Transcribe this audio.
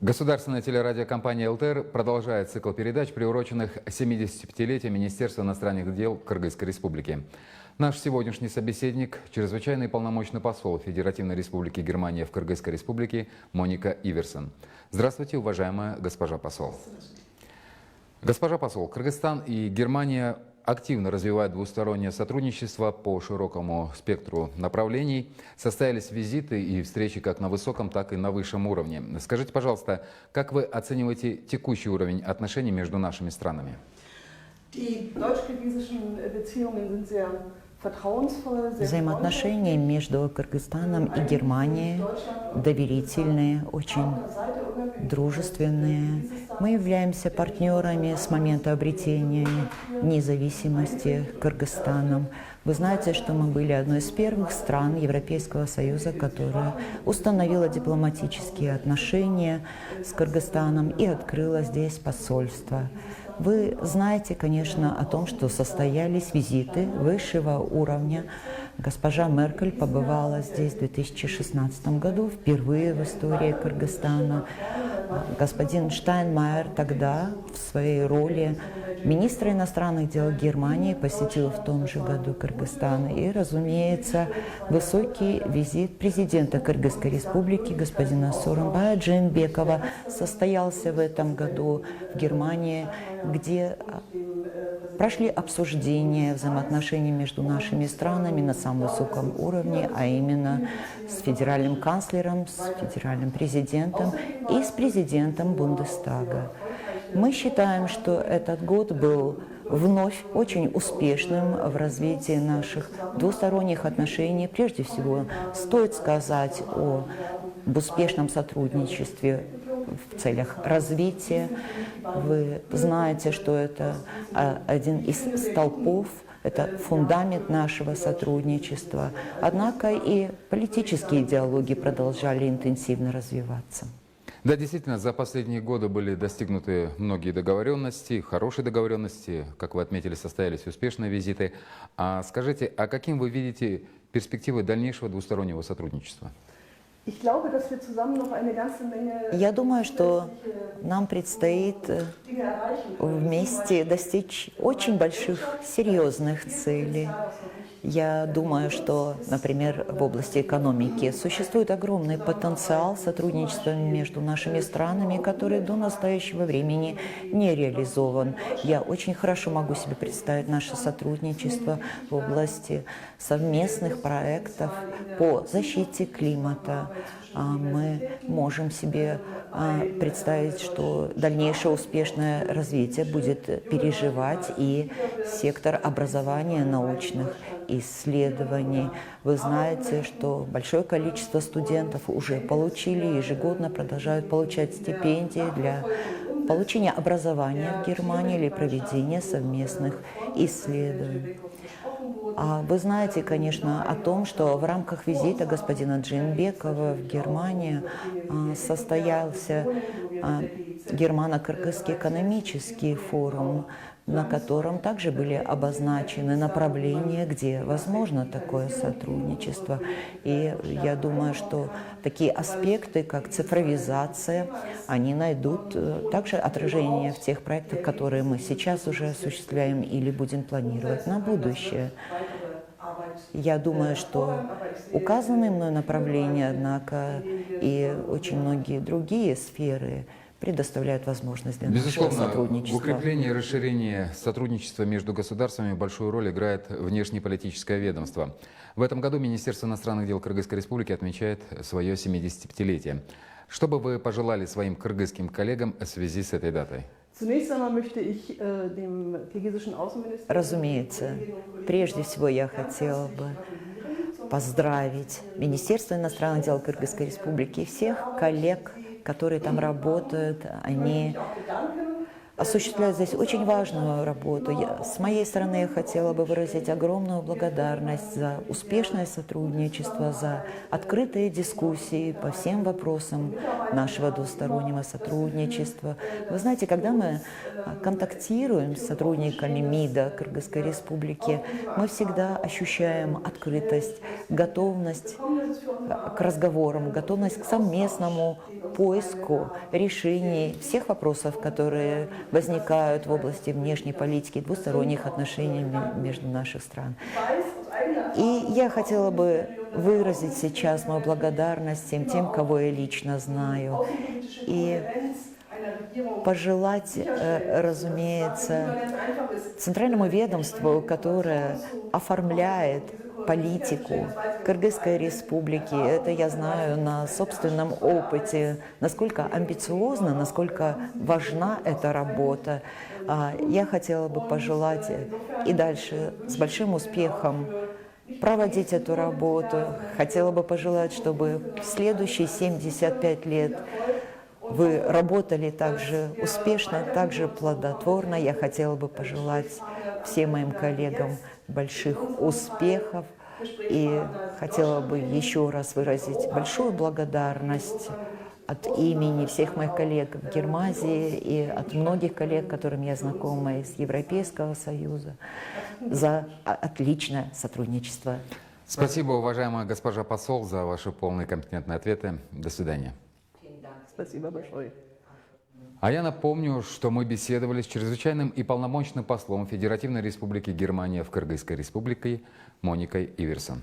Государственная телерадиокомпания ЛТР продолжает цикл передач, приуроченных 75-летию Министерства иностранных дел Кыргызской Республики. Наш сегодняшний собеседник – чрезвычайный полномочный посол Федеративной Республики Германия в Кыргызской Республике Моника Иверсон. Здравствуйте, уважаемая госпожа посол. Госпожа посол, Кыргызстан и Германия активно развивают двустороннее сотрудничество по широкому спектру направлений. Состоялись визиты и встречи как на высоком, так и на высшем уровне. Скажите, пожалуйста, как вы оцениваете текущий уровень отношений между нашими странами? Взаимоотношения между Кыргызстаном и Германией доверительные, очень дружественные. Мы являемся партнерами с момента обретения независимости Кыргызстаном. Вы знаете, что мы были одной из первых стран Европейского Союза, которая установила дипломатические отношения с Кыргызстаном и открыла здесь посольство. Вы знаете, конечно, о том, что состоялись визиты высшего уровня. Госпожа Меркель побывала здесь в 2016 году, впервые в истории Кыргызстана. Господин Штайнмайер тогда в своей роли министра иностранных дел Германии посетил в том же году Кыргызстан. И, разумеется, высокий визит президента Кыргызской республики господина Сооронбая Джеймбекова состоялся в этом году в Германии, где прошли обсуждения взаимоотношений между нашими странами на самом высоком уровне, а именно с федеральным канцлером, с федеральным президентом и с президентом Бундестага. Мы считаем, что этот год был вновь очень успешным в развитии наших двусторонних отношений. Прежде всего, стоит сказать об успешном сотрудничестве в целях развития. Вы знаете, что это один из столпов, это фундамент нашего сотрудничества. Однако и политические диалоги продолжали интенсивно развиваться. Да, действительно, за последние годы были достигнуты многие договоренности, хорошие договоренности, как вы отметили, состоялись успешные визиты. А скажите, а каким вы видите перспективы дальнейшего двустороннего сотрудничества? Я думаю, что нам предстоит вместе достичь очень больших, серьезных целей. Я думаю, что, например, в области экономики существует огромный потенциал сотрудничества между нашими странами, который до настоящего времени не реализован. Я очень хорошо могу себе представить наше сотрудничество в области совместных проектов по защите климата. Мы можем себе представить, что дальнейшее успешное развитие будет переживать и сектор образования научных исследований. Вы знаете, что большое количество студентов уже получили, ежегодно продолжают получать стипендии для получения образования в Германии или проведения совместных исследований. А вы знаете, конечно, о том, что в рамках визита господина Джеймбекова в Германию состоялся Германо-Кыргызский экономический форум, на котором также были обозначены направления, где возможно такое сотрудничество. И я думаю, что такие аспекты, как цифровизация, они найдут также отражение в тех проектах, которые мы сейчас уже осуществляем или будем планировать на будущее. Я думаю, что указанные мной направления, однако, и очень многие другие сферы предоставляют возможность для нашего сотрудничества. В укреплении и расширении сотрудничества между государствами большую роль играет внешнеполитическое ведомство. В этом году Министерство иностранных дел Кыргызской Республики отмечает свое 75-летие. Что бы вы пожелали своим кыргызским коллегам в связи с этой датой? Разумеется, прежде всего я хотела бы поздравить Министерство иностранных дел Кыргызской Республики и всех коллег, которые там работают. Они осуществляют здесь очень важную работу. С моей стороны я хотела бы выразить огромную благодарность за успешное сотрудничество, за открытые дискуссии по всем вопросам нашего двустороннего сотрудничества. Вы знаете, когда мы контактируем с сотрудниками МИДа Кыргызской Республики, мы всегда ощущаем открытость, готовность к разговорам, готовность к совместному поиску решений всех вопросов, которые возникают в области внешней политики, двусторонних отношений между наших стран. И я хотела бы выразить сейчас мою благодарность всем тем, кого я лично знаю, и пожелать, разумеется, центральному ведомству, которое оформляет политику Кыргызской республики, это я знаю на собственном опыте, насколько амбициозна, насколько важна эта работа. Я хотела бы пожелать и дальше с большим успехом проводить эту работу. Хотела бы пожелать, чтобы в следующие 75 лет вы работали также успешно, также плодотворно. Я хотела бы пожелать всем моим коллегам больших успехов и хотела бы еще раз выразить большую благодарность от имени всех моих коллег в Германии и от многих коллег, которым я знакома из Европейского Союза, за отличное сотрудничество. Спасибо, уважаемая госпожа посол, за ваши полные компетентные ответы. До свидания. Спасибо большое. А я напомню, что мы беседовали с чрезвычайным и полномочным послом Федеративной Республики Германия в Кыргызской Республике Моникой Иверсон.